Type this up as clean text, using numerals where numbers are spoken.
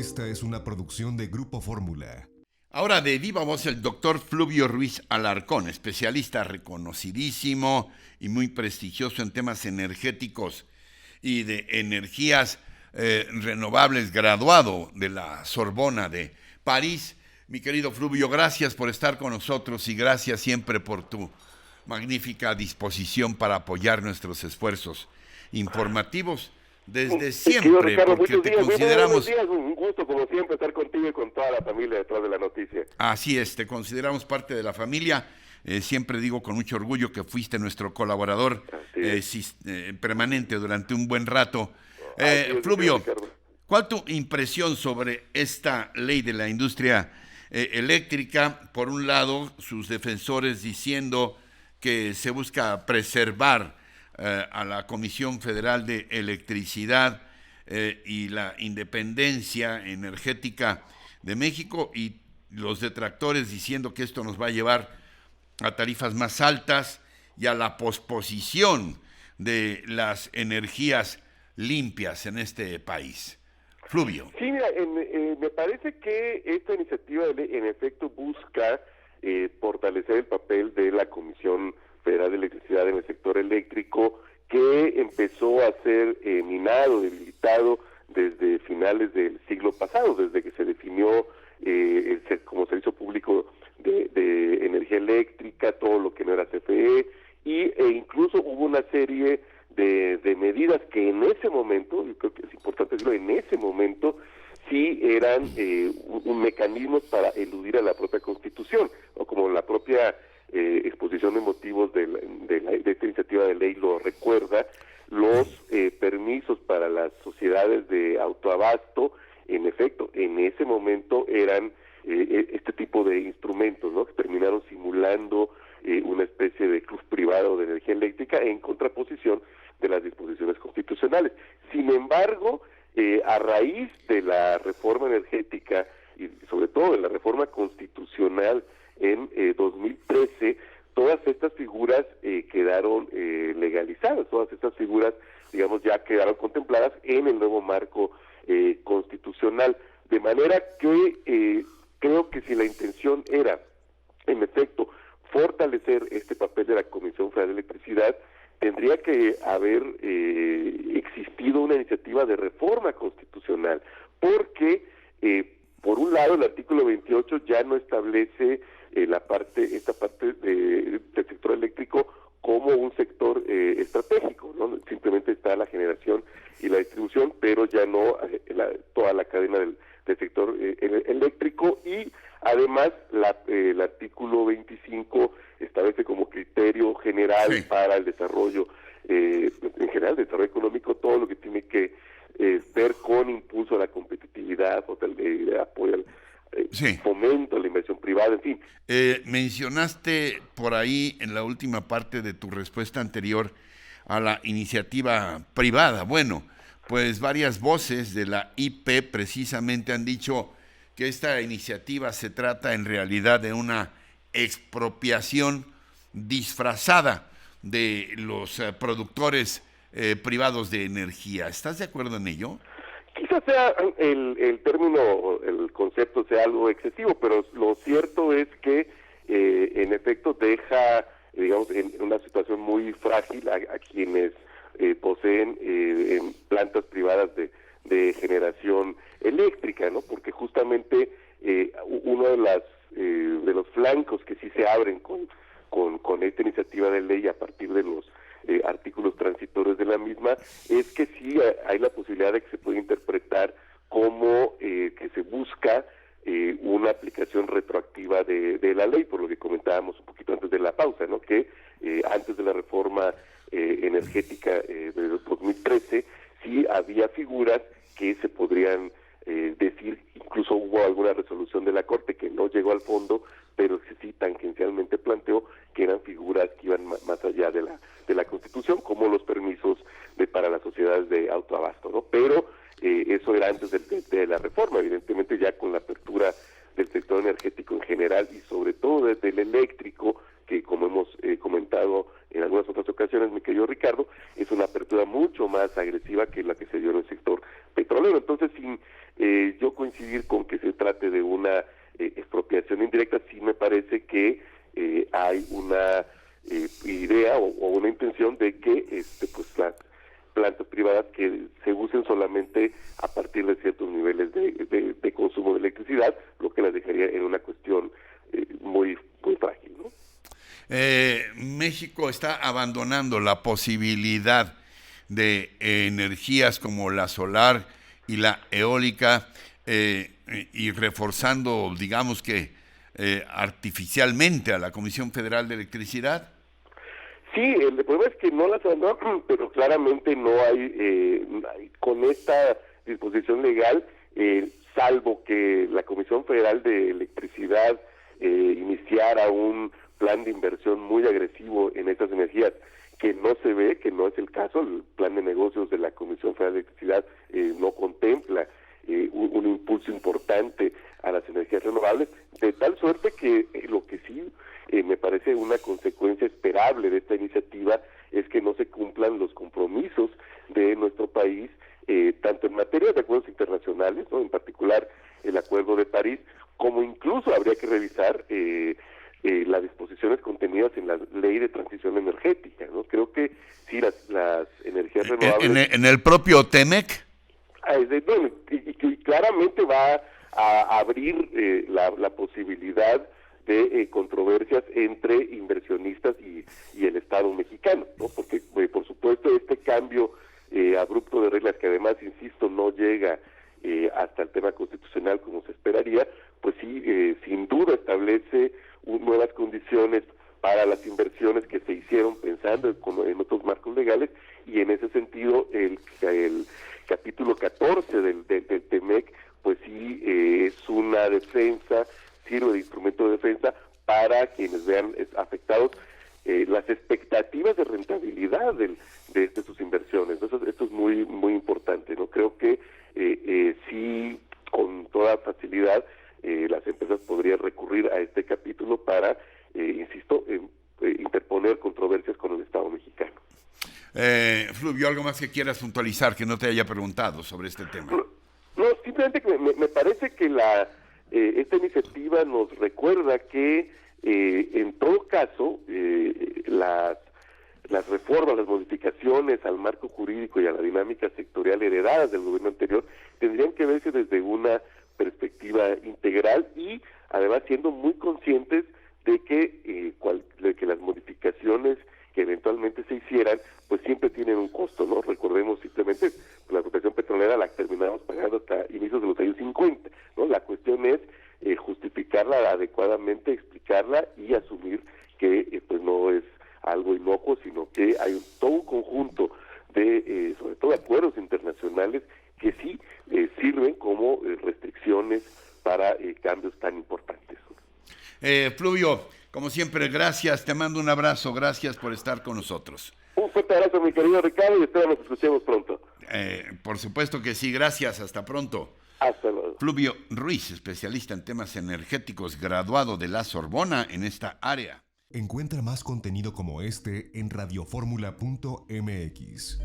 Esta es una producción de Grupo Fórmula. Ahora de viva voz el doctor Fluvio Ruiz Alarcón, especialista reconocidísimo y muy prestigioso en temas energéticos y de energías renovables, graduado de la Sorbona de París. Mi querido Fluvio, gracias por estar con nosotros y gracias siempre por tu magnífica disposición para apoyar nuestros esfuerzos informativos desde Querido siempre, Ricardo, porque muchos te días, muy buenos consideramos... días, un gusto como siempre estar contigo y con toda la familia detrás de la noticia. Así es, te consideramos parte de la familia. Siempre digo con mucho orgullo que fuiste nuestro colaborador permanente durante un buen rato. Fluvio, ¿cuál tu impresión sobre esta ley de la industria eléctrica? Por un lado, sus defensores diciendo que se busca preservar a la Comisión Federal de Electricidad y la independencia energética de México, y los detractores diciendo que esto nos va a llevar a tarifas más altas y a la posposición de las energías limpias en este país. Fluvio. Sí, mira, me parece que esta iniciativa en efecto busca fortalecer el papel de la Comisión Federal de Electricidad en el sector eléctrico, que empezó a ser minado, debilitado desde finales del siglo pasado, desde que se definió como servicio público de energía eléctrica, todo lo que no era CFE, e incluso hubo una serie de medidas que en ese momento, yo creo que es importante decirlo, en ese momento sí eran un mecanismo para eludir a la propia Constitución, o como la propia exposición de motivos de esta iniciativa de ley lo recuerda, los permisos para las sociedades de autoabasto, en efecto, en ese momento eran este tipo de instrumentos, ¿no?, que terminaron simulando una especie de club privado de energía eléctrica en contraposición de las disposiciones constitucionales. Sin embargo, a raíz de la reforma energética y sobre todo de la reforma constitucional en 2013, todas estas figuras quedaron legalizadas, todas estas figuras, digamos, ya quedaron contempladas en el nuevo marco constitucional, de manera que creo que si la intención era, en efecto, fortalecer este papel de la Comisión Federal de Electricidad, tendría que haber existido una iniciativa de reforma constitucional, porque por un lado el artículo 28 ya no establece esta parte del sector eléctrico como un sector estratégico, ¿no? Simplemente está la generación y la distribución, pero ya no toda la cadena del sector eléctrico, y además el artículo 25 establece como criterio general para el desarrollo, en general, el desarrollo económico, todo lo que tiene que ver con impulso a la competitividad, apoyo al fomento a la inversión privada, en fin. Mencionaste por ahí en la última parte de tu respuesta anterior a la iniciativa privada. Bueno, pues varias voces de la IP precisamente han dicho que esta iniciativa se trata en realidad de una expropiación disfrazada de los productores privados de energía. ¿Estás de acuerdo en ello? Quizás sea el término, el concepto sea algo excesivo, pero lo cierto es que en efecto deja, digamos, en una situación muy frágil a quienes poseen plantas privadas de generación eléctrica, ¿no? Porque justamente uno de los flancos que sí se abren con esta iniciativa de ley a partir de los artículos transitorios de la misma, es que sí hay la posibilidad de que se pueda interpretar como que se busca una aplicación retroactiva de la ley, por lo que comentábamos un poquito antes de la pausa, ¿no? Que antes de la reforma energética de 2013 sí había figuras que se podrían decir, incluso hubo alguna resolución de la Corte que no llegó al fondo, pero que sí tangencialmente planteó que eran figuras que iban más allá de la Constitución, como los permisos para las sociedades de autoabasto, ¿no? Pero eso era antes de la reforma. Evidentemente, ya con la apertura del sector energético en general y sobre todo desde el eléctrico, que como hemos comentado en algunas otras ocasiones, mi querido Ricardo, es una apertura mucho más agresiva que la que se dio en el sector petrolero. Entonces, Yo coincidir con que se trate de una expropiación indirecta, sí me parece que hay una idea o una intención de que pues las plantas privadas que se usen solamente a partir de ciertos niveles de consumo de electricidad, lo que las dejaría en una cuestión muy frágil, ¿no? México está abandonando la posibilidad de energías como la solar y la eólica y reforzando, digamos que artificialmente a la Comisión Federal de Electricidad. Sí, el problema es que no las abandonó, pero claramente no hay con esta disposición legal, salvo que la Comisión Federal de Electricidad iniciara un plan de inversión muy agresivo en estas energías, que no se ve, que no es el caso. El plan de negocios de la Comisión Federal de Electricidad no contempla un impulso importante a las energías renovables, de tal suerte que lo que sí me parece una consecuencia esperable de esta iniciativa es que no se cumplan los compromisos de nuestro país, tanto en materia de acuerdos internacionales, ¿no?, en particular el Acuerdo de París, como incluso habría que revisar las disposiciones contenidas en la Ley de Transición Energética, ¿no? Creo que sí, las energías renovables... ¿En el propio TEMEC? Y claramente va a abrir la posibilidad de controversias entre inversionistas y el Estado mexicano, ¿no? Porque, por supuesto, este cambio abrupto de reglas, que además, insisto, no llega hasta el tema constitucional como se esperaría, pues sí, sin duda establece nuevas condiciones para las inversiones que se hicieron pensando en otros marcos legales, y en ese sentido el capítulo 14 del TEMEC, pues sí, es una defensa, sirve de instrumento de defensa para quienes vean afectados las expectativas de rentabilidad de sus inversiones. Entonces, esto es muy muy importante, ¿no? Creo que sí, con toda facilidad, las empresas podrían recurrir a este capítulo para, insisto, interponer controversias con el Estado mexicano. Fluvio, ¿algo más que quieras puntualizar que no te haya preguntado sobre este tema? No, simplemente que me parece que esta iniciativa nos recuerda que en todo caso las reformas, las modificaciones al marco jurídico y a la dinámica sectorial heredadas del gobierno anterior tendrían que verse desde una perspectiva integral, y además siendo muy conscientes de que las modificaciones que eventualmente se hicieran, pues siempre tienen un costo, ¿no? Recordemos simplemente la explotación petrolera la terminamos pagando hasta inicios de los años 50, ¿no? La cuestión es justificarla adecuadamente, explicarla y asumir que pues no es algo inocuo, sino que hay todo un conjunto de, sobre todo, acuerdos internacionales que sí sirven como restricciones para cambios tan importantes. Fluvio, como siempre, gracias, te mando un abrazo, gracias por estar con nosotros. Un fuerte abrazo, mi querido Ricardo, y espero nos escuchemos pronto. Por supuesto que sí, gracias, hasta pronto. Hasta luego. Fluvio Ruiz, especialista en temas energéticos, graduado de la Sorbona en esta área. Encuentra más contenido como este en radioformula.mx.